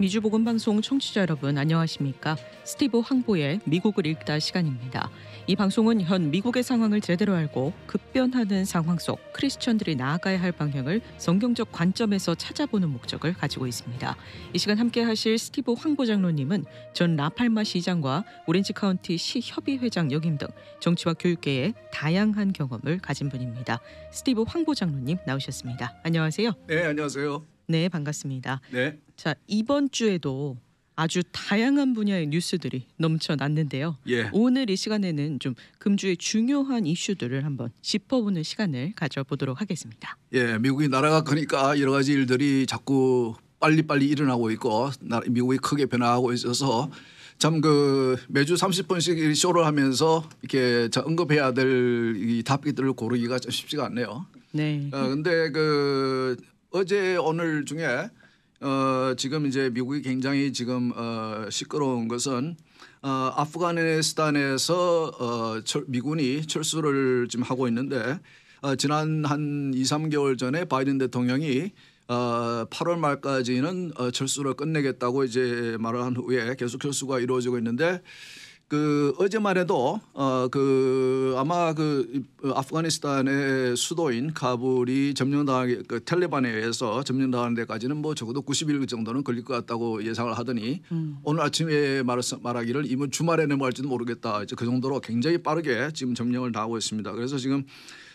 미주보건방송 청취자 여러분 안녕하십니까? 스티브 황보의 미국을 읽다 시간입니다. 이 방송은 현 미국의 상황을 제대로 알고 급변하는 상황 속 크리스천들이 나아가야 할 방향을 성경적 관점에서 찾아보는 목적을 가지고 있습니다. 이 시간 함께 하실 스티브 황보 장로님은 전 라팔마 시장과 오렌지 카운티 시 협의회장 역임 등 정치와 교육계에 다양한 경험을 가진 분입니다. 스티브 황보 장로님 나오셨습니다. 안녕하세요. 네, 안녕하세요. 네, 반갑습니다. 네. 자, 이번 주에도 아주 다양한 분야의 뉴스들이 넘쳐났는데요. 예. 오늘 이 시간에는 좀 금주의 중요한 이슈들을 한번 짚어보는 시간을 가져보도록 하겠습니다. 예, 미국이 나라가 크니까 여러 가지 일들이 자꾸 빨리빨리 일어나고 있고 미국이 크게 변화하고 있어서 참 그 매주 30분씩 쇼를 하면서 이렇게 언급해야 될 이 답기들을 고르기가 좀 쉽지가 않네요. 네. 근데 그 어제 오늘 중에 지금 이제 미국이 굉장히 지금 시끄러운 것은 아프가니스탄에서 미군이 철수를 지금 하고 있는데 지난 한 2, 3개월 전에 바이든 대통령이 8월 말까지는 철수를 끝내겠다고 이제 말을 한 후에 계속 철수가 이루어지고 있는데 그 어제만 해도 그 아마 그 아프가니스탄의 수도인 카불이 점령당하게 그 탈레반에 의해서 점령당하는 데까지는 뭐 적어도 90일 정도는 걸릴 것 같다고 예상을 하더니 오늘 아침에 말하기를 이번 주말에 넘어갈지도 모르겠다. 이제 그 정도로 굉장히 빠르게 지금 점령을 당하고 있습니다. 그래서 지금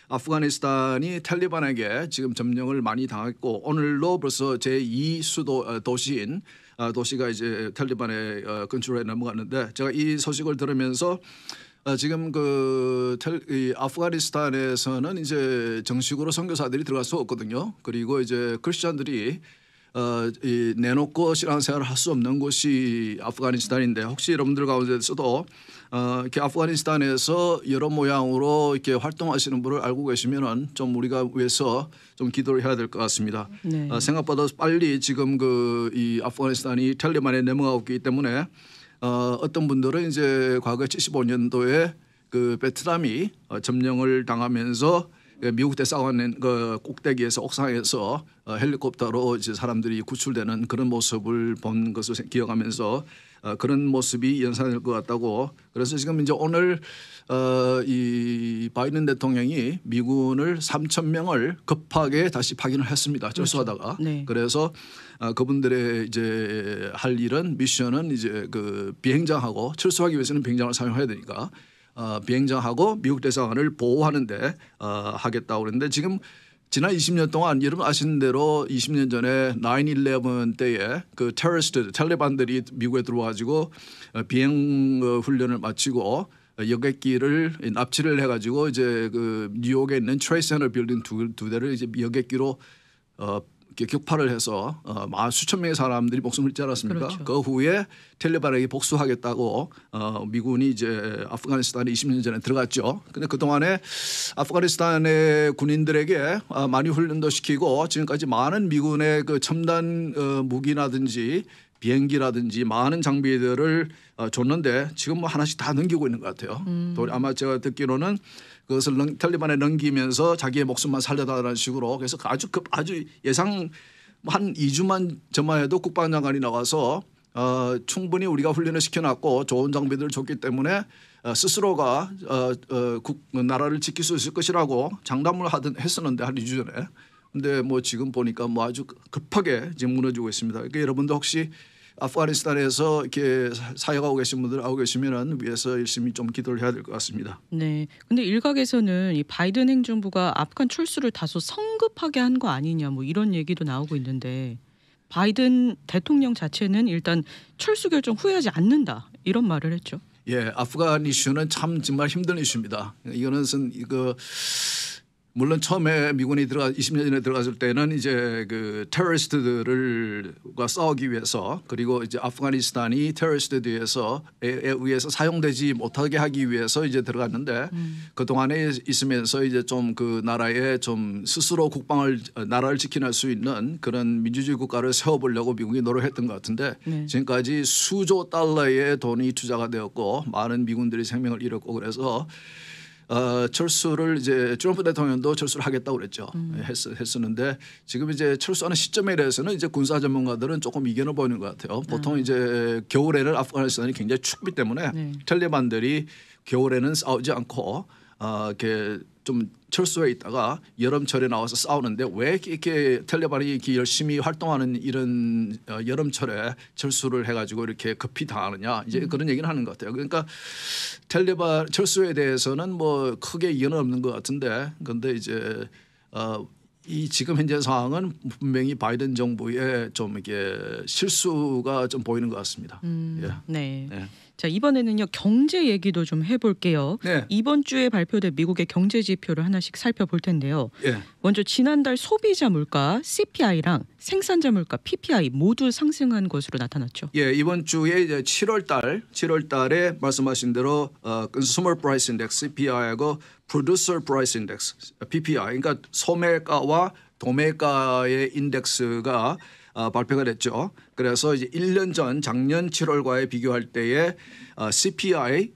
아프가니스탄이 탈레반에게 지금 점령을 많이 당했고 오늘로 벌써 제2 수도 도시인 도시가 이제 탈레반의 컨트롤에 넘어갔는데 제가 이 소식을 들으면서 지금 이 아프가니스탄에서는 이제 정식으로 선교사들이 들어갈 수 없거든요. 그리고 이제 크리스천들이 내놓고 신앙생활을 할 수 없는 곳이 아프가니스탄인데 혹시 여러분들 가운데서도 이렇게 아프가니스탄에서 여러 모양으로 이렇게 활동하시는 분을 알고 계시면은 좀 우리가 위해서 좀 기도를 해야 될 것 같습니다. 네. 생각보다 빨리 지금 이 아프가니스탄이 탈레반에 넘어가고 있기 때문에 어떤 분들은 이제 과거 75년도에 그 베트남이 점령을 당하면서 미국 대사관 그 꼭대기에서 옥상에서 헬리콥터로 이제 사람들이 구출되는 그런 모습을 본 것을 기억하면서 그런 모습이 연상될 것 같다고. 그래서 지금 이제 오늘 이 바이든 대통령이 미군을 3,000명을 급하게 다시 파견을 했습니다. 철수하다가. 그렇죠. 네. 그래서 그분들의 이제 할 일은 미션은 이제 그 비행장하고 철수하기 위해서는 비행장을 사용해야 되니까. 비행장하고 미국 대사관을 보호하는데 하겠다고 그랬는데 지금 지난 20년 동안 여러분 아시는 대로 20년 전에 9/11 때에 그 테러리스트 탈레반들이 미국에 들어와가지고 비행 훈련을 마치고 여객기를 납치를 해가지고 이제 그 뉴욕에 있는 트레이스 센터 빌딩 두 대를 이제 여객기로 이렇게 격파를 해서 수천 명의 사람들이 목숨을 잃지 않았습니까? 그렇죠. 그 후에 텔레반에게 복수하겠다고 미군이 이제 아프가니스탄에 20년 전에 들어갔죠. 근데 그 동안에 아프가니스탄의 군인들에게 많이 훈련도 시키고 지금까지 많은 미군의 그 첨단 무기라든지 비행기라든지 많은 장비들을 줬는데 지금 뭐 하나씩 다 넘기고 있는 것 같아요. 아마 제가 듣기로는 그것을 탈리반에 넘기면서 자기의 목숨만 살려달라는 식으로 그래서 아주 예상 한 2주만 전만 해도 국방장관이 나와서 충분히 우리가 훈련을 시켜놨고 좋은 장비들을 줬기 때문에 스스로가 나라를 지킬 수 있을 것이라고 장담을 했었는데 한 2주 전에. 근데 뭐 지금 보니까 뭐 아주 급하게 지금 무너지고 있습니다. 그러니까 여러분도 혹시 아프가니스탄에서 이렇게 사역하고 계신 분들 알고 계시면은 위해서 열심히 좀 기도를 해야 될 것 같습니다. 네. 근데 일각에서는 이 바이든 행정부가 아프간 철수를 다소 성급하게 한 거 아니냐 뭐 이런 얘기도 나오고 있는데 바이든 대통령 자체는 일단 철수 결정 후회하지 않는다 이런 말을 했죠. 예, 아프간 이슈는 참 정말 힘든 이슈입니다. 이거는 물론 처음에 미군이 20년 전에 들어갔을 때는 이제 그 테러리스트들과 싸우기 위해서 그리고 이제 아프가니스탄이 테러리스트에 의해서 사용되지 못하게 하기 위해서 이제 들어갔는데 그 동안에 있으면서 이제 좀 그 나라에 좀 스스로 나라를 지켜낼 수 있는 그런 민주주의 국가를 세워보려고 미국이 노력했던 것 같은데 지금까지 수조 달러의 돈이 투자가 되었고 많은 미군들이 생명을 잃었고 그래서 철수를 이제 트럼프 대통령도 철수를 하겠다고 그랬죠. 했었는데 지금 이제 철수하는 시점에 대해서는 이제 군사 전문가들은 조금 이견을 보이는 것 같아요. 보통 이제 겨울에는 아프가니스탄이 굉장히 춥기 때문에 탈레반들이 겨울에는 싸우지 않고 이렇게 좀 철수해 있다가 여름철에 나와서 싸우는데 왜 이렇게 탈레반이 이렇게 열심히 활동하는 이런 여름철에 철수를 해가지고 이렇게 급히 당하느냐 이제 그런 얘기를 하는 것 같아요. 그러니까 탈레반 철수에 대해서는 뭐 크게 이견은 없는 것 같은데 그런데 이제 이 지금 현재 상황은 분명히 바이든 정부의 좀 이게 실수가 좀 보이는 것 같습니다. 예. 네. 자 이번에는요 경제 얘기도 좀 해볼게요. 네. 이번 주에 발표된 미국의 경제 지표를 하나씩 살펴볼 텐데요. 예. 먼저 지난달 소비자 물가 CPI랑 생산자 물가 PPI 모두 상승한 것으로 나타났죠. 예, 이번 주에 이제 7월 달에 말씀하신 대로 Consumer Price Index CPI하고 Producer Price Index PPI, 그러니까 소매가와 도매가의 인덱스가 발표가 됐죠. 그래서 이제 1년 전 작년 7월과에 비교할 때에 CPI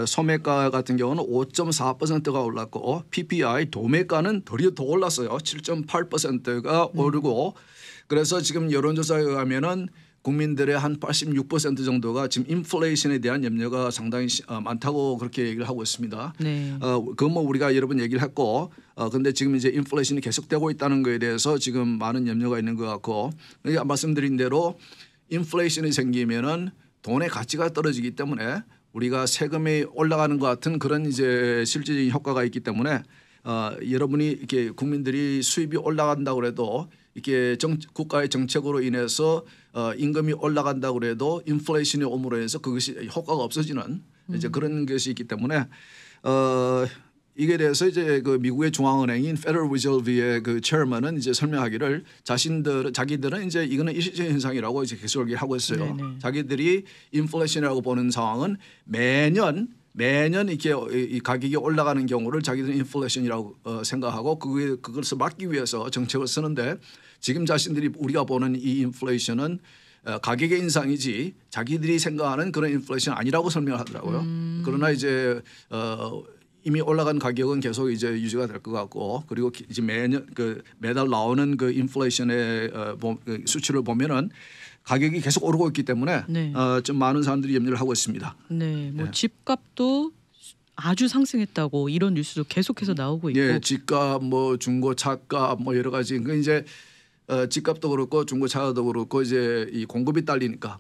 소매가 같은 경우는 5.4%가 올랐고 PPI 도매가는 더 올랐어요. 7.8%가 오르고 그래서 지금 여론조사에 의하면은 국민들의 한 86% 정도가 지금 인플레이션에 대한 염려가 상당히 많다고 그렇게 얘기를 하고 있습니다. 네. 그건 뭐 우리가 여러 번 얘기를 했고 근데 지금 이제 인플레이션이 계속되고 있다는 거에 대해서 지금 많은 염려가 있는 것 같고 그러니까 말씀드린 대로 인플레이션이 생기면은 돈의 가치가 떨어지기 때문에 우리가 세금이 올라가는 것 같은 그런 이제 실질적인 효과가 있기 때문에 여러분이 이렇게 국민들이 수입이 올라간다고 해도 이게 국가의 정책으로 인해서 임금이 올라간다고 해도 인플레이션이 오므로 해서 그것이 효과가 없어지는 이제 그런 것이 있기 때문에 이게 대해서 이제 그 미국의 중앙은행인 Federal Reserve의 그 체어먼은 이제 설명하기를 자기들은 이제 이거는 일시적인 현상이라고 이제 계속 얘기하고 있어요. 네네. 자기들이 인플레이션이라고 보는 상황은 매년 이렇게 이 가격이 올라가는 경우를 자기들은 인플레이션이라고 생각하고 그것을 막기 위해서 정책을 쓰는데 지금 자신들이 우리가 보는 이 인플레이션은 가격의 인상이지 자기들이 생각하는 그런 인플레이션 아니라고 설명을 하더라고요. 그러나 이제 이미 올라간 가격은 계속 이제 유지가 될 것 같고 그리고 이제 매달 나오는 그 인플레이션의 수치를 보면은 가격이 계속 오르고 있기 때문에 네. 좀 많은 사람들이 염려를 하고 있습니다. 네, 뭐 집값도 아주 상승했다고 이런 뉴스도 계속해서 나오고 있고. 예, 집값, 뭐 중고차값, 뭐 여러 가지. 그 이제 집값도 그렇고 중고차도 그렇고 이제 이 공급이 딸리니까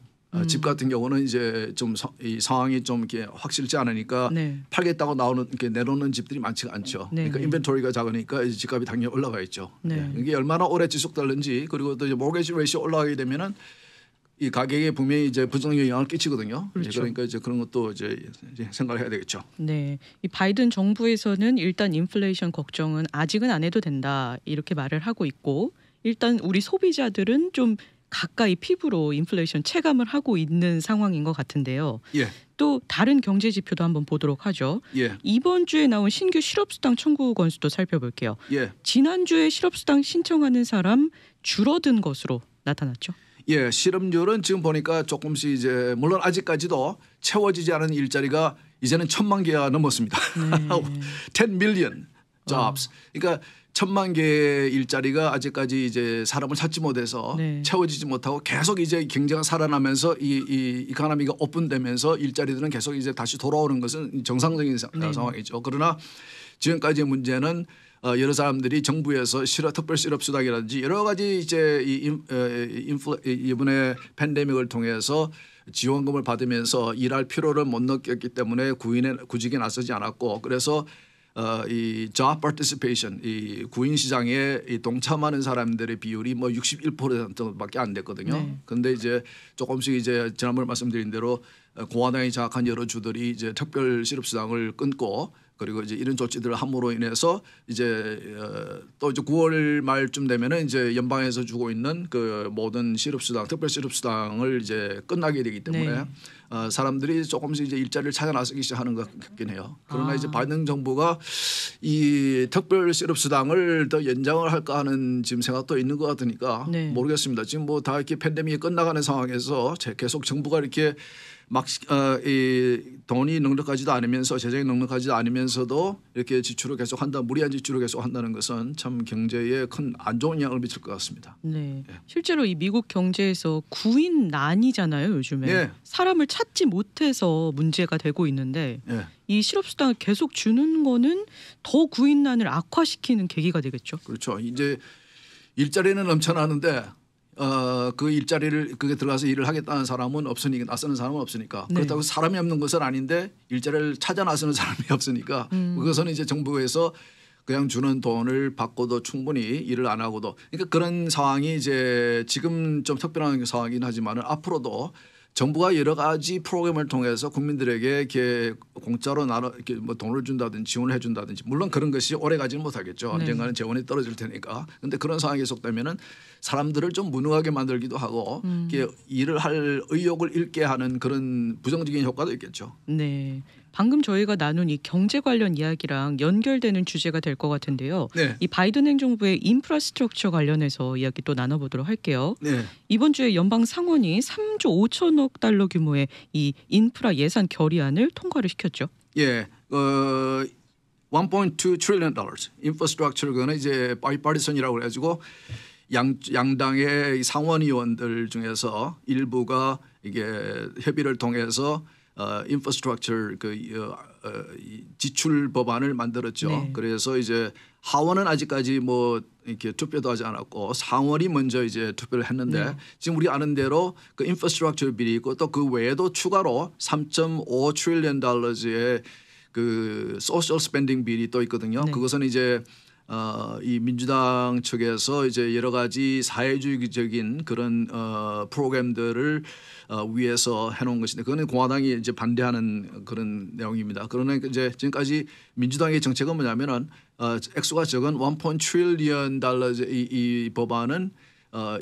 집 같은 경우는 이제 좀 이 상황이 좀 이렇게 확실치 않으니까 네. 팔겠다고 이렇게 내놓는 집들이 많지가 않죠. 네, 그러니까 네. 인벤토리가 작으니까 이제 집값이 당연히 올라가 있죠. 네. 이게 얼마나 오래 지속될는지 그리고 또 이제 모게지 레이시오 올라가게 되면은 이 가격에 분명히 이제 부정적인 영향을 끼치거든요. 그렇죠. 그러니까 이제 그런 것도 이제 생각을 해야 되겠죠. 네, 이 바이든 정부에서는 일단 인플레이션 걱정은 아직은 안 해도 된다 이렇게 말을 하고 있고 일단 우리 소비자들은 좀 가까이 피부로 인플레이션 체감을 하고 있는 상황인 것 같은데요. 예, 또 다른 경제 지표도 한번 보도록 하죠. 예, 이번 주에 나온 신규 실업수당 청구 건수도 살펴볼게요. 예. 지난주에 실업수당 신청하는 사람 줄어든 것으로 나타났죠. 예, 실업률은 지금 보니까 조금씩 이제 물론 아직까지도 채워지지 않은 일자리가 이제는 1,000만 개가 넘었습니다. 10 million jobs. 그러니까 1,000만 개의 일자리가 아직까지 이제 사람을 찾지 못해서 네. 채워지지 못하고 계속 이제 경제가 살아나면서 이 이코노미가 오픈되면서 일자리들은 계속 이제 다시 돌아오는 것은 정상적인 상황이죠. 그러나 지금까지의 문제는 여러 사람들이 정부에서 특별 실업 수당이라든지 여러 가지 이제 이번에 팬데믹을 통해서 지원금을 받으면서 일할 필요를 못 느꼈기 때문에 구직에 나서지 않았고 그래서 이 job participation 이 구인 시장에 이 동참하는 사람들의 비율이 뭐 61%밖에 안 됐거든요. 그런데 이제 조금씩 이제 지난번에 말씀드린 대로 공화당이 장악한 여러 주들이 이제 특별 실업 수당을 끊고 그리고 이제 이런 조치들을 함으로 인해서 이제 또 이제 9월 말쯤 되면은 이제 연방에서 주고 있는 그 모든 실업수당, 특별 실업수당을 이제 끝나게 되기 때문에 사람들이 조금씩 이제 일자리를 찾아 나서기 시작하는 것 같긴 해요. 그러나 이제 바이든 정부가 이 특별 실업수당을 더 연장을 할까 하는 지금 생각도 있는 것 같으니까 모르겠습니다. 지금 뭐 다 이렇게 팬데믹이 끝나가는 상황에서 계속 정부가 이렇게 이 돈이 넉넉하지도 않으면서 재정이 넉넉하지도 않으면서도 이렇게 지출을 계속한다, 무리한 지출을 계속한다는 것은 참 경제에 큰 안 좋은 영향을 미칠 것 같습니다. 네. 예. 실제로 이 미국 경제에서 구인난이잖아요, 요즘에. 예. 사람을 찾지 못해서 문제가 되고 있는데 예. 이 실업수당을 계속 주는 거는 더 구인난을 악화시키는 계기가 되겠죠. 그렇죠. 이제 일자리는 넘쳐나는데 그 일자리를 그게 들어가서 일을 하겠다는 사람은 없으니까, 나서는 사람은 없으니까. 네. 그렇다고 사람이 없는 것은 아닌데 일자리를 찾아 나서는 사람이 없으니까 그것은 이제 정부에서 그냥 주는 돈을 받고도 충분히 일을 안 하고도, 그러니까 그런 상황이 이제 지금 좀 특별한 상황이긴 하지만 앞으로도 정부가 여러 가지 프로그램을 통해서 국민들에게 이렇게 공짜로 이렇게 뭐 돈을 준다든지 지원을 해준다든지, 물론 그런 것이 오래 가지는 못하겠죠. 네. 언젠가는 재원이 떨어질 테니까. 그런데 그런 상황이 계속되면은 사람들을 좀 무능하게 만들기도 하고 이렇게 일을 할 의욕을 잃게 하는 그런 부정적인 효과도 있겠죠. 네. 방금 저희가 나눈 이 경제 관련 이야기랑 연결되는 주제가 될 것 같은데요. 네. 이 바이든 행정부의 인프라스트럭처 관련해서 이야기 또 나눠보도록 할게요. 네. 이번 주에 연방 상원이 3조 5천억 달러 규모의 이 인프라 예산 결의안을 통과를 시켰죠. 예. 1.2 trillion dollars 인프라스트럭처, 그거는 이제 바이파리선이라고 해가지고 양당의 상원의원들 중에서 일부가 이게 협의를 통해서 인프라스트럭처 지출 법안을 만들었죠. 네. 그래서 이제 하원은 아직까지 뭐 이렇게 투표도 하지 않았고 상원이 먼저 이제 투표를 했는데 네. 지금 우리 아는 대로 그 인프라스트럭처 빌이 있고 또 그 외에도 추가로 3.5 트릴리언 달러의 그 소셜 스pen딩 빌이 또 있거든요. 네. 그것은 이제 이 민주당 측에서 이제 여러 가지 사회주의적인 그런 프로그램들을 위해서 해놓은 것인데, 그거는 공화당이 이제 반대하는 그런 내용입니다. 그러나 이제 지금까지 민주당의 정책은 뭐냐면은 액수가 적은 1.1 trillion 달러의 이 법안은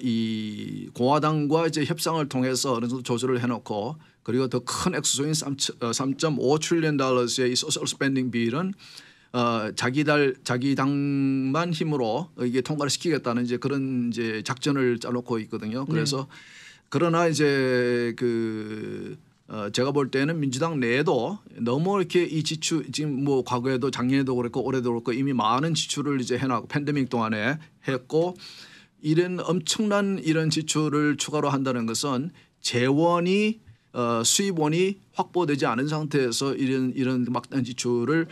이 공화당과 이제 협상을 통해서 어느 정도 조절을 해놓고, 그리고 더 큰 액수인 3.5 trillion 달러의 이 소셜 스pen딩 빌은 자기 당만 힘으로 이게 통과를 시키겠다는 이제 그런 이제 작전을 짜놓고 있거든요. 그래서 그러나 이제 제가 볼 때는 민주당 내에도 너무 이렇게 이 지출, 지금 뭐 과거에도 작년에도 그랬고 올해도 그렇고 이미 많은 지출을 이제 해놨고 팬데믹 동안에 했고, 이런 엄청난 이런 지출을 추가로 한다는 것은 재원이 수입원이 확보되지 않은 상태에서 이런 막대한 지출을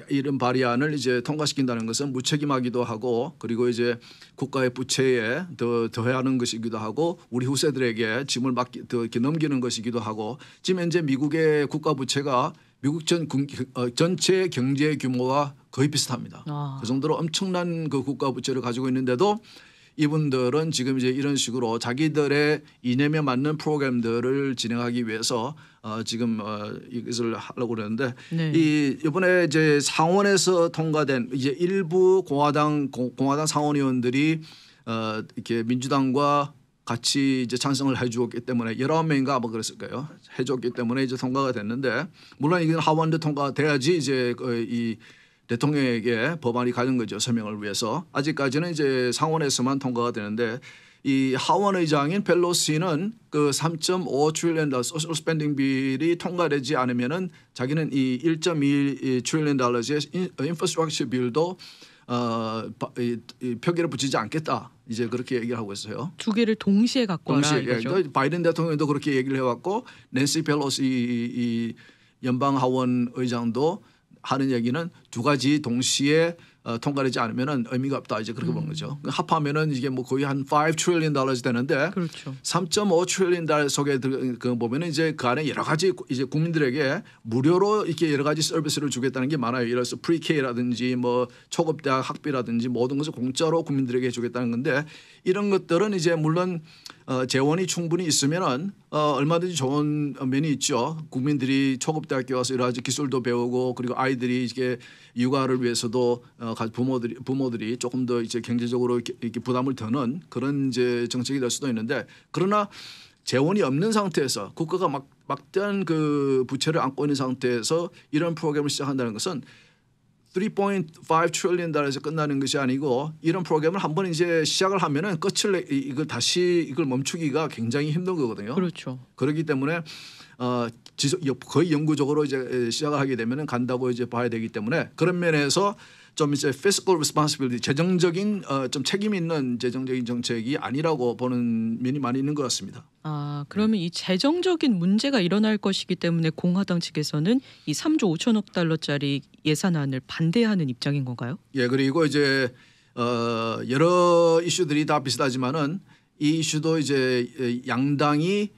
이런 발의안을 이제 통과시킨다는 것은 무책임하기도 하고, 그리고 이제 국가의 부채에 더해하는 것이기도 하고, 우리 후세들에게 짐을 더 이렇게 넘기는 것이기도 하고, 지금 현재 미국의 국가 부채가 미국 전체 경제 규모와 거의 비슷합니다. 그 정도로 엄청난 그 국가 부채를 가지고 있는데도 이분들은 지금 이제 이런 식으로 자기들의 이념에 맞는 프로그램들을 진행하기 위해서 지금 이것을 하려고 그러는데, 네. 이번에 이제 상원에서 통과된 이제 일부 공화당 상원의원들이 이렇게 민주당과 같이 이제 찬성을 해주었기 때문에 19명인가 뭐 그랬을 거예요. 해줬기 때문에 이제 통과가 됐는데, 물론 이건 하원도 통과돼야지 이제 이 대통령에게 법안이 가는 거죠. 서명을 위해서. 아직까지는 이제 상원에서만 통과가 되는데, 이 하원 의장인 펠로시는 그 3.5 트릴리언 달러 소셜 스pen딩 빌이 통과되지 않으면은 자기는 이 1.2 트릴리언 달러의 인프라스트럭처 빌도 표결에 붙이지 않겠다. 이제 그렇게 얘기를 하고 있어요. 두 개를 동시에 갖고 와라 동시에. 이거죠. 예, 바이든 대통령도 그렇게 얘기를 해왔고, 낸시 펠로시 이 연방 하원 의장도 하는 얘기는 두 가지 동시에 통과되지 않으면은 의미가 없다. 이제 그렇게 보는 거죠. 합하면은 이게 뭐 거의 한 5 trillion 달러지 되는데, 그렇죠. 3.5 trillion 달러 속에 그 보면은 이제 그 안에 여러 가지 이제 국민들에게 무료로 이렇게 여러 가지 서비스를 주겠다는 게 많아요. 예를 들어서 프리케이라든지 뭐 초급대학 학비라든지 모든 것을 공짜로 국민들에게 주겠다는 건데, 이런 것들은 이제 물론 재원이 충분히 있으면은 얼마든지 좋은 면이 있죠. 국민들이 초급대학교 가서 여러 가지 기술도 배우고, 그리고 아이들이 이게 육아를 위해서도 부모들이 조금 더 이제 경제적으로 이렇게 부담을 더는 그런 이제 정책이 될 수도 있는데, 그러나 재원이 없는 상태에서 국가가 막대한 그 부채를 안고 있는 상태에서 이런 프로그램을 시작한다는 것은 3.5 trillion 달러에서 끝나는 것이 아니고 이런 프로그램을 한번 이제 시작을 하면은 이걸 다시 이걸 멈추기가 굉장히 힘든 거거든요. 그렇죠. 그렇기 때문에 거의 영구적으로 이제 시작을 하게 되면은 간다고 이제 봐야 되기 때문에 그런 면에서 좀 이제 fiscal responsibility 재정적인 좀 책임 있는 재정적인 정책이 아니라고 보는 면이 많이 있는 것 같습니다. 아, 그러면 이 재정적인 문제가 일어날 것이기 때문에 공화당 측에서는 이 3조 5천억 달러짜리 예산안을 반대하는 입장인 건가요? 예, 그리고 이제 여러 이슈들이 다 비슷하지만은 이 이슈도 이제 양당이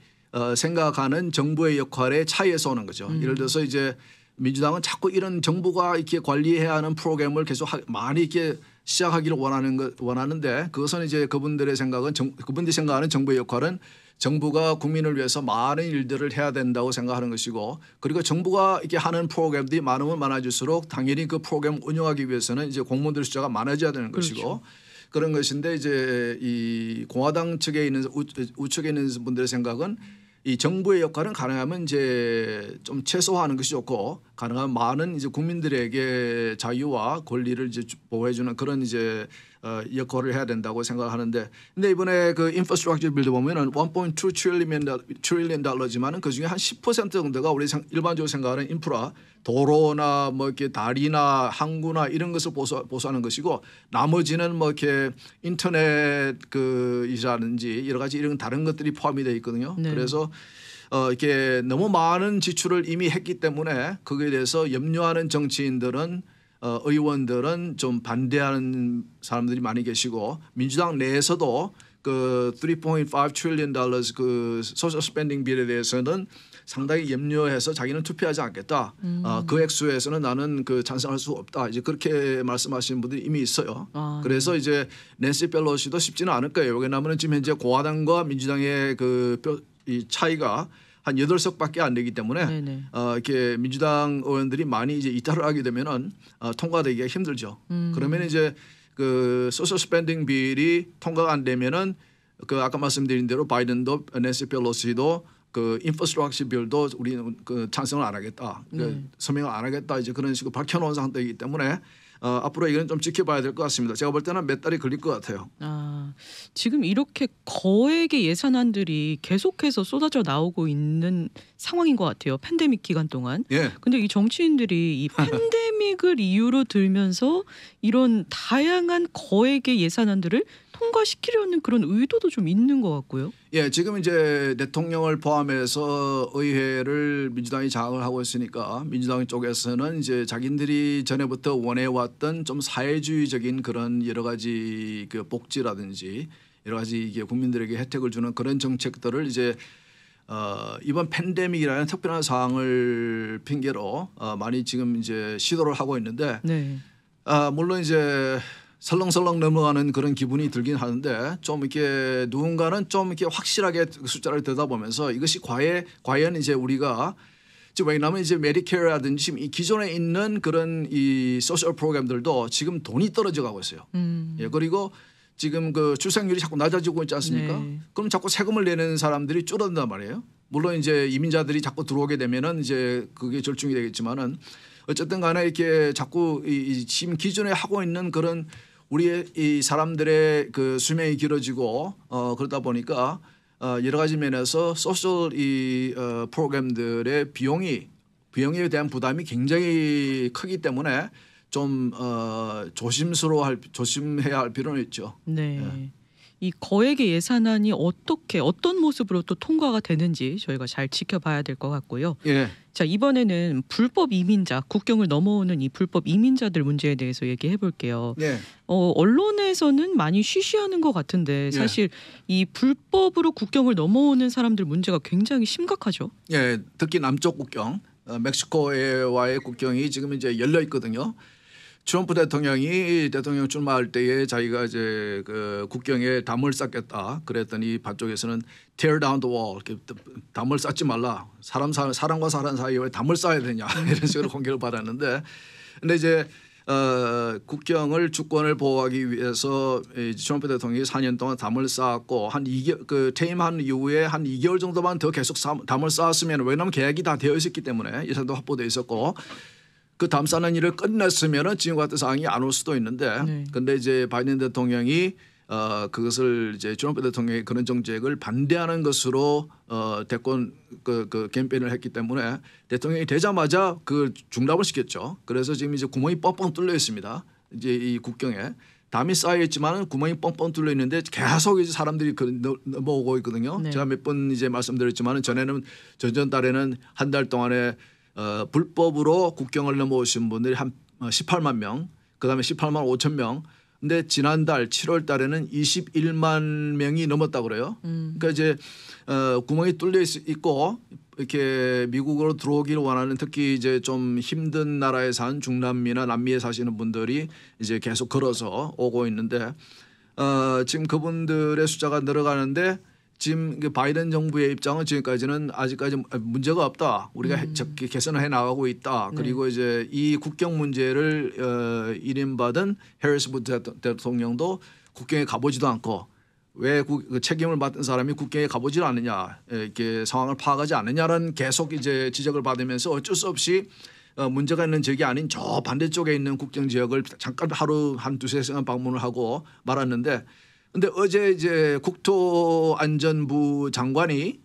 생각하는 정부의 역할의 차이에서 오는 거죠. 예를 들어서 이제 민주당은 자꾸 이런 정부가 이렇게 관리해야 하는 프로그램을 계속 많이 이렇게 시작하기를 원하는데 그것은 이제 그분들이 생각하는 정부의 역할은 정부가 국민을 위해서 많은 일들을 해야 된다고 생각하는 것이고 그리고 정부가 이렇게 하는 프로그램들이 많으면 많아질수록 당연히 그 프로그램 운영하기 위해서는 이제 공무원들 숫자가 많아져야 되는 것이고 그렇죠. 그런 것인데 이제 이 공화당 측에 있는 우측에 있는 분들의 생각은 이 정부의 역할은 가능하면 이제 좀 최소화하는 것이 좋고 가능한 많은 이제 국민들에게 자유와 권리를 이제 보호해주는 그런 이제 역할을 해야 된다고 생각하는데, 근데 이번에 그 인프라스트럭처 빌드 보면은 1.2 트릴리언 달러지만은 그 중에 한 10% 정도가 우리 일반적으로 생각하는 인프라, 도로나 뭐 이렇게 다리나 항구나 이런 것을 보수하는 것이고, 나머지는 뭐 이렇게 인터넷 이라든지 여러 가지 이런 다른 것들이 포함이 되어 있거든요. 네. 그래서 이렇게 너무 많은 지출을 이미 했기 때문에 거기에 대해서 염려하는 정치인들은 의원들은 좀 반대하는 사람들이 많이 계시고 민주당 내에서도 그 3.5 trillion dollars 그 소셜 스pen딩 빌에 대해서는 상당히 염려해서 자기는 투표하지 않겠다. 그 액수에서는 나는 그 찬성할 수 없다. 이제 그렇게 말씀하시는 분들이 이미 있어요. 그래서 이제 낸시 펠로시도 쉽지는 않을 거예요. 왜냐하면 지금 현재 공화당과 민주당의 이 차이가 한 8석밖에 안 되기 때문에 이렇게 민주당 의원들이 많이 이제 이탈을 하게 되면은 통과되기가 힘들죠. 그러면 이제 그 소셜 스pen딩 빌이 통과가 안 되면은 그 아까 말씀드린 대로 바이든도 낸시 펠로시도 그 인프라스트럭처 빌도 우리는 그 찬성을 안 하겠다, 서명을 안 하겠다 이제 그런 식으로 밝혀놓은 상태이기 때문에 앞으로 이건 좀 지켜봐야 될 것 같습니다. 제가 볼 때는 몇 달이 걸릴 것 같아요. 지금 이렇게 거액의 예산안들이 계속해서 쏟아져 나오고 있는 상황인 것 같아요. 팬데믹 기간 동안. 예. 근데 이 정치인들이 이 팬데믹을 이유로 들면서 이런 다양한 거액의 예산안들을 통과시키려는 그런 의도도 좀 있는 것 같고요. 예, 지금 이제 대통령을 포함해서 의회를 민주당이 장악을 하고 있으니까 민주당 쪽에서는 이제 자기들이 전에부터 원해왔던 좀 사회주의적인 그런 여러 가지 그 복지라든지 여러 가지 이게 국민들에게 혜택을 주는 그런 정책들을 이제 이번 팬데믹이라는 특별한 상황을 핑계로 많이 지금 이제 시도를 하고 있는데 물론 이제 설렁설렁 넘어가는 그런 기분이 들긴 하는데 좀 이렇게 누군가는 좀 이렇게 확실하게 숫자를 들여다보면서 이것이 과연 이제 우리가 지금 왜냐하면 이제 메디케어라든지 지금 이 기존에 있는 그런 이 소셜 프로그램들도 지금 돈이 떨어져 가고 있어요. 예, 그리고 지금 그 출생률이 자꾸 낮아지고 있지 않습니까? 그럼 자꾸 세금을 내는 사람들이 줄어든단 말이에요. 물론 이제 이민자들이 자꾸 들어오게 되면은 이제 그게 절충이 되겠지만은 어쨌든 간에 이렇게 자꾸 이 지금 기존에 하고 있는 그런 우리의 이 사람들의 그 수명이 길어지고 그러다 보니까 여러 가지 면에서 소셜 이 프로그램들의 비용에 대한 부담이 굉장히 크기 때문에 좀 조심해야 할 필요는 있죠. 네. 이 거액의 예산안이 어떤 모습으로 또 통과가 되는지 저희가 잘 지켜봐야 될 것 같고요. 예. 자, 이번에는 불법 이민자, 국경을 넘어오는 이 불법 이민자들 문제에 대해서 얘기해 볼게요. 네. 언론에서는 많이 쉬쉬하는 것 같은데 사실 이 불법으로 국경을 넘어오는 사람들 문제가 굉장히 심각하죠. 예, 특히 남쪽 국경, 멕시코와의 국경이 지금 이제 열려 있거든요. 트럼프 대통령이 대통령 출마할 때에 자기가 이제 그 국경에 담을 쌓겠다 그랬더니 반쪽에서는 tear down the wall, 이렇게 담을 쌓지 말라. 사람과 사람 사이에 왜 담을 쌓아야 되냐 이런 식으로 공격을 받았는데, 근데 이제 국경을 주권을 보호하기 위해서 트럼프 대통령이 4년 동안 담을 쌓았고 그 퇴임한 이후에 한 2개월 정도만 더 계속 담을 쌓았으면, 왜냐하면 계획이 다 되어 있었기 때문에 예산도 확보되어 있었고 그 담싸는 일을 끝냈으면은 지금 같은 상황이 안 올 수도 있는데, 네. 근데 이제 바이든 대통령이 그것을 이제 트럼프 대통령의 그런 정책을 반대하는 것으로 대권 그 캠페인을 했기 때문에 대통령이 되자마자 그 중단을 시켰죠. 그래서 지금 이제 구멍이 뻥뻥 뚫려 있습니다. 이제 이 국경에 담이 쌓여 있지만은 구멍이 뻥뻥 뚫려 있는데 계속 이제 사람들이 넘어오고 있거든요. 네. 제가 몇 번 이제 말씀드렸지만은 전에는 전달에는 한 달 동안에 불법으로 국경을 넘어오신 분들이 한 18만 명, 그다음에 18만 5천 명. 근데 지난달 7월 달에는 21만 명이 넘었다 그래요. 그러니까 이제 구멍이 뚫려 있고 이렇게 미국으로 들어오기를 원하는 특히 이제 좀 힘든 나라에 산 중남미나 남미에 사시는 분들이 이제 계속 걸어서 오고 있는데 지금 그분들의 숫자가 늘어가는데 지금 바이든 정부의 입장은 지금까지는 아직까지 문제가 없다. 우리가 개선을 해 나가고 있다. 네. 그리고 이제 이 국경 문제를 일임받은 해리스 대통령도 국경에 가보지도 않고 왜 그 책임을 맡은 사람이 국경에 가보질 않느냐, 이렇게 상황을 파악하지 않느냐라는 계속 이제 지적을 받으면서 어쩔 수 없이 문제가 있는 지역이 아닌 저 반대쪽에 있는 국경 지역을 잠깐 하루 한 두세 시간 방문을 하고 말았는데. 근데 어제 이제 국토안전부 장관이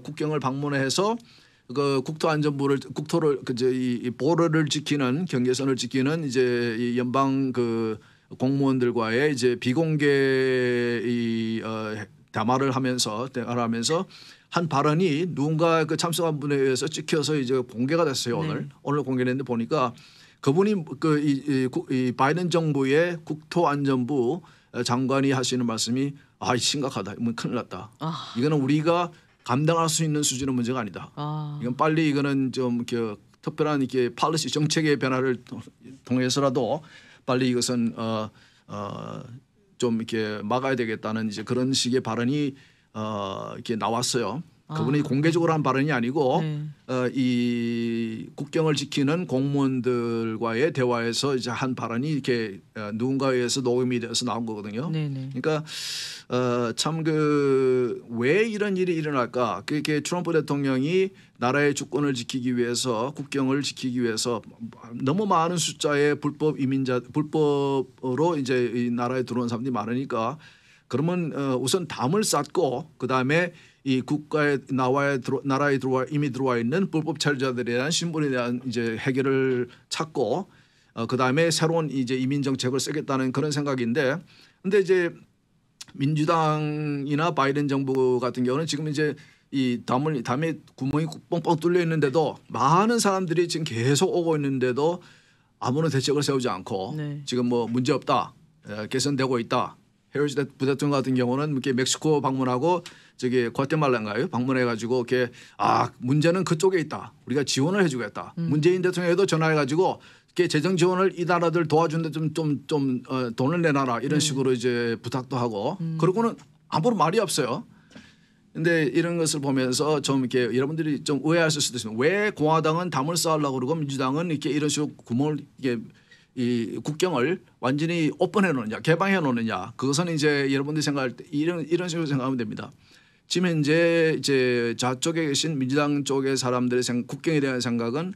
국경을 방문해서 그 국토를 그제 이 보러를 지키는 경계선을 지키는 이제 이 연방 그 공무원들과의 이제 비공개 대화를 하면서 한 발언이 누군가 그 참석한 분에 의해서 찍혀서 이제 공개가 됐어요. 네. 오늘 공개됐는데 보니까 그분이 이 바이든 정부의 국토안전부 장관이 하시는 말씀이 심각하다. 큰일 났다. 이거는 우리가 감당할 수 있는 수준의 문제가 아니다. 이건 빨리 이거는 좀 특별한 이렇게 팔리시 정책의 변화를 통해서라도 빨리 이것은 좀 이렇게 막아야 되겠다는 이제 그런 식의 발언이 이렇게 나왔어요. 그분이 공개적으로 한 발언이 아니고 네. 이 국경을 지키는 공무원들과의 대화에서 이제 한 발언이 이렇게 누군가에 의해서 녹음이 돼서 나온 거거든요. 네네. 그러니까 참 왜 이런 일이 일어날까? 그게 트럼프 대통령이 나라의 주권을 지키기 위해서 국경을 지키기 위해서 너무 많은 숫자의 불법으로 이제 이 나라에 들어온 사람들이 많으니까 그러면 우선 담을 쌓고 그 다음에 이 국가에 나라에 이미 들어와 있는 불법 체류자들에 대한 신분에 대한 이제 해결을 찾고 그 다음에 새로운 이제 이민 정책을 쓰겠다는 그런 생각인데, 근데 이제 민주당이나 바이든 정부 같은 경우는 지금 이제 이 담에 구멍이 뻥뻥 뚫려 있는데도 많은 사람들이 지금 계속 오고 있는데도 아무런 대책을 세우지 않고 네. 지금 뭐 문제 없다, 개선되고 있다. 해리스 부대통령 같은 경우는 이렇게 멕시코 방문하고 저기 과테말라인가요? 방문해가지고 이렇게 문제는 그쪽에 있다. 우리가 지원을 해주겠다. 문재인 대통령에도 전화해가지고 이렇게 재정 지원을 이 나라들 도와주는데 좀 돈을 내놔라 이런 식으로 이제 부탁도 하고 그러고는 아무런 말이 없어요. 근데 이런 것을 보면서 좀 이렇게 여러분들이 좀 오해하실 수도 있습니다. 왜 공화당은 담을 쌓으려고 그러고 민주당은 이렇게 이런 식으로 구멍을 이게 이 국경을 완전히 오픈해 놓느냐, 개방해 놓느냐. 그것은 이제 여러분들이 생각할 때 이런 식으로 생각하면 됩니다. 지금 현재 이제 좌쪽에 계신 민주당 쪽의 사람들의 국경에 대한 생각은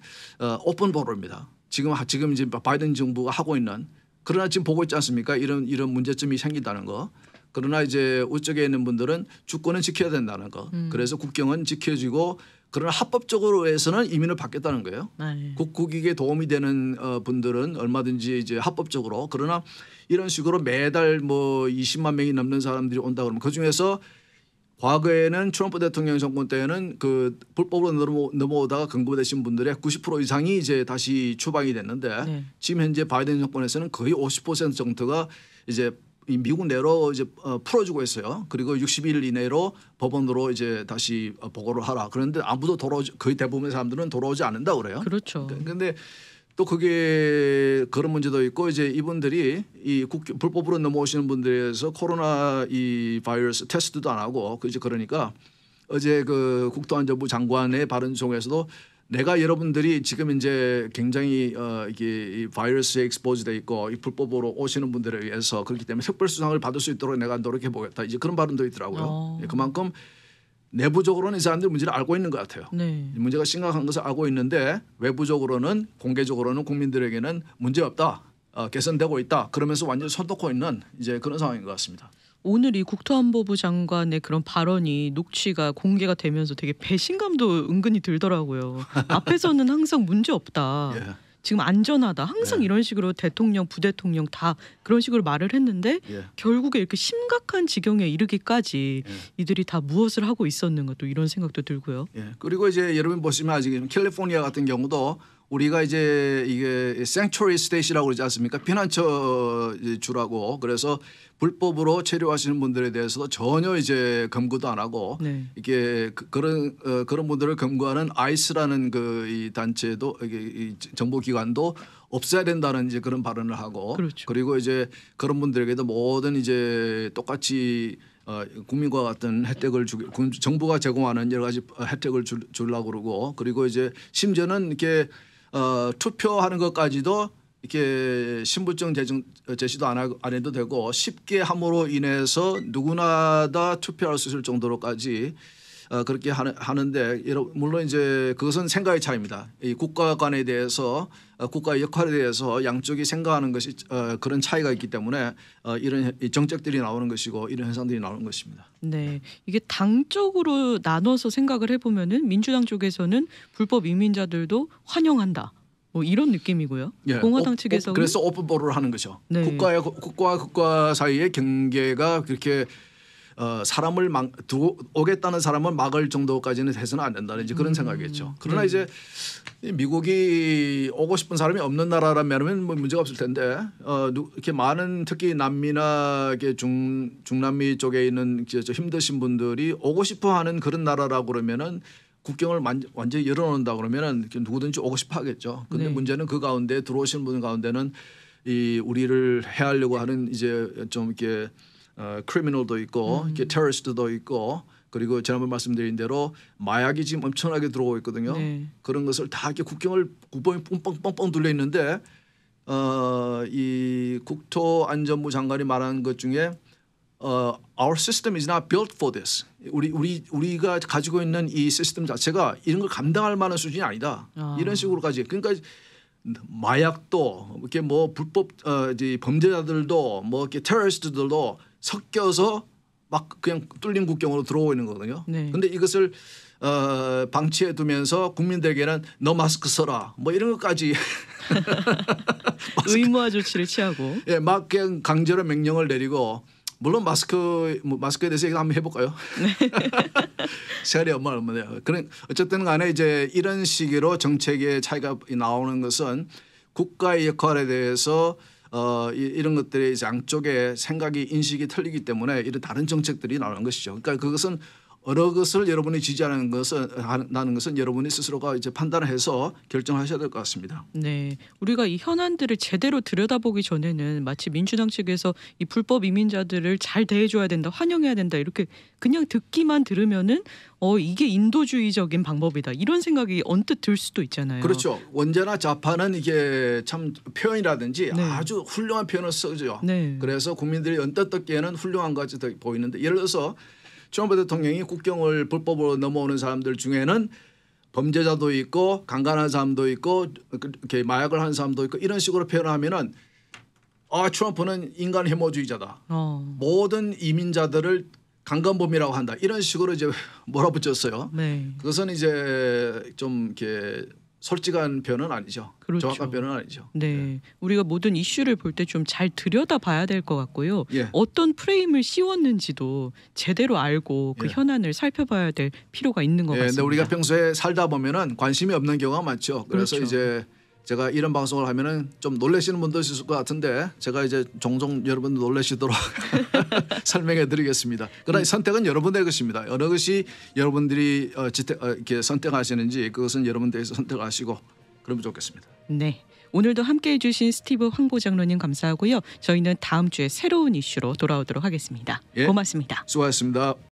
오픈 보러입니다. 지금 이제 바이든 정부가 하고 있는, 그러나 지금 보고 있지 않습니까? 이런 문제점이 생긴다는 거. 그러나 이제 우측에 있는 분들은 주권은 지켜야 된다는 거. 그래서 국경은 지켜지고 그러나 합법적으로 해서는 이민을 받겠다는 거예요. 네. 국익에 도움이 되는 분들은 얼마든지 이제 합법적으로, 그러나 이런 식으로 매달 뭐 20만 명이 넘는 사람들이 온다 그러면 그 중에서 과거에는 트럼프 대통령 정권 때에는 그 불법으로 넘어오다가 근거되신 분들의 90% 이상이 이제 다시 추방이 됐는데 네. 지금 현재 바이든 정권에서는 거의 50% 정도가 이제 이 미국 내로 이제 풀어주고 있어요. 그리고 60일 이내로 법원으로 이제 다시 보고를 하라. 그런데 아무도 거의 대부분의 사람들은 돌아오지 않는다 그래요. 그렇죠. 그런데 또 그게 그런 문제도 있고 이제 이분들이 이 불법으로 넘어오시는 분들에 대해서 코로나 이 바이러스 테스트도 안 하고 그러니까 어제 그 국토안전부 장관의 발언 중에서도 내가 여러분들이 지금 이제 굉장히 이게 이 바이러스에 익스포즈돼 있고 이 불법으로 오시는 분들에 의해서 그렇기 때문에 특별 수상을 받을 수 있도록 내가 노력해 보겠다. 이제 그런 발언도 있더라고요. 그만큼 내부적으로는 이 사람들이 문제를 알고 있는 것 같아요. 네. 이 문제가 심각한 것을 알고 있는데 외부적으로는 공개적으로는 국민들에게는 문제 없다, 개선되고 있다. 그러면서 완전히 손 놓고 있는 이제 그런 상황인 것 같습니다. 오늘 이 국토안보부 장관의 그런 발언이 녹취가 공개가 되면서 되게 배신감도 은근히 들더라고요. 앞에서는 항상 문제 없다. 예. 지금 안전하다. 항상 네. 이런 식으로 대통령, 부대통령 다 그런 식으로 말을 했는데 예. 결국에 이렇게 심각한 지경에 이르기까지 예. 이들이 다 무엇을 하고 있었는가 또 이런 생각도 들고요. 예. 그리고 이제 여러분 보시면 아직 캘리포니아 같은 경우도 우리가 이제 이게 sanctuary state이라고 그러지 않습니까? 피난처 주라고. 그래서 불법으로 체류하시는 분들에 대해서도 전혀 이제 검거도 안 하고 네. 이게 그런 분들을 검거하는 아이스라는 그 이 단체도 이게 이 정보기관도 없애야 된다는 이제 그런 발언을 하고 그렇죠. 그리고 이제 그런 분들에게도 모든 이제 똑같이 국민과 같은 혜택을 정부가 제공하는 여러 가지 혜택을 주려고 그러고 그리고 이제 심지어는 이렇게 투표하는 것까지도 이렇게 신분증 제시도 안 해도 되고 쉽게 함으로 인해서 누구나 다 투표할 수 있을 정도로까지 그렇게 하는데 물론 이제 그것은 생각의 차이입니다. 이 국가 간에 대해서 국가의 역할에 대해서 양쪽이 생각하는 것이 그런 차이가 있기 때문에 이런 정책들이 나오는 것이고 이런 현상들이 나오는 것입니다. 네, 이게 당적으로 나눠서 생각을 해보면은 민주당 쪽에서는 불법 이민자들도 환영한다. 뭐 이런 느낌이고요. 예, 공화당 측에서는 그래서 오픈보를 하는 거죠. 네. 국가 사이의 경계가 그렇게 사람을 오겠다는 사람을 막을 정도까지는 해서는 안 된다는 이제 그런 생각이겠죠. 그러나 네. 이제 미국이 오고 싶은 사람이 없는 나라라면 뭐 문제가 없을 텐데 이렇게 많은 특히 남미나 이렇게 중남미 쪽에 있는 힘드신 분들이 오고 싶어하는 그런 나라라고 그러면은 국경을 완전히 열어놓는다 그러면은 누구든지 오고 싶어 하겠죠. 근데 네. 문제는 그 가운데 들어오시는 분 가운데는 이 우리를 해하려고 하는 이제 좀 이렇게 크리미널도 있고 이렇게 테러리스트도 있고 그리고 지난번 말씀드린 대로 마약이 지금 엄청나게 들어오고 있거든요. 네. 그런 것을 다 이렇게 국경을 구멍이 뻥뻥뻥뻥 둘려 있는데 이 국토안전부 장관이 말한 것 중에 our system is not built for this. 우리가 가지고 있는 이 시스템 자체가 이런 걸 감당할 만한 수준이 아니다. 이런 식으로까지. 그러니까 마약도 이렇게 뭐 불법 범죄자들도 뭐 이렇게 테러리스트들도 섞여서 막 그냥 뚫린 국경으로 들어오고 있는 거거든요. 네. 근데 이것을 방치해 두면서 국민들에게는 너 마스크 써라 뭐 이런 것까지 의무화 조치를 취하고 예, 막 그냥 강제로 명령을 내리고 물론 마스크에 대해서 얘기 한번 해볼까요? 시간이 얼마네요. 그런 어쨌든 간에 이제 이런 식으로 정책의 차이가 나오는 것은 국가의 역할에 대해서 이런 것들이 이제 양쪽의 생각이 인식이 틀리기 때문에 이런 다른 정책들이 나오는 것이죠. 그러니까 그것은 어느 것을 여러분이 지지하는 것은 여러분이 스스로가 이제 판단해서 결정하셔야 될 것 같습니다. 네, 우리가 이 현안들을 제대로 들여다보기 전에는 마치 민주당 측에서 이 불법 이민자들을 잘 대해줘야 된다, 환영해야 된다 이렇게 그냥 듣기만 들으면은 이게 인도주의적인 방법이다 이런 생각이 언뜻 들 수도 있잖아요. 그렇죠. 언제나 좌파는 이게 참 표현이라든지 네. 아주 훌륭한 표현을 쓰죠. 네. 그래서 국민들이 언뜻 듣기에는 훌륭한 것 같이 보이는데 예를 들어서 트럼프 대통령이 국경을 불법으로 넘어오는 사람들 중에는 범죄자도 있고 강간한 사람도 있고 이렇게 마약을 한 사람도 있고 이런 식으로 표현하면은 트럼프는 인간 혐오주의자다. 모든 이민자들을 강간범이라고 한다. 이런 식으로 이제 몰아붙였어요. 네. 그것은 이제 좀 이렇게 솔직한 표현은 아니죠. 그렇죠. 정확한 표현은 아니죠. 네, 우리가 모든 이슈를 볼 때 좀 잘 들여다봐야 될 것 같고요. 예. 어떤 프레임을 씌웠는지도 제대로 알고 그 예. 현안을 살펴봐야 될 필요가 있는 것 예, 같습니다. 근데 우리가 평소에 살다 보면은 관심이 없는 경우가 많죠. 그래서 그렇죠. 이제 제가 이런 방송을 하면은 좀 놀라시는 분도 있을 것 같은데 제가 이제 종종 여러분들 놀라시도록 설명해 드리겠습니다. 그러나 선택은 여러분의 것입니다. 어느 것이 여러분들이 이렇게 선택하시는지 그것은 여러분들에서 선택하시고 그러면 좋겠습니다. 네, 오늘도 함께해 주신 스티브 황보 장로님 감사하고요. 저희는 다음 주에 새로운 이슈로 돌아오도록 하겠습니다. 예. 고맙습니다. 수고하셨습니다.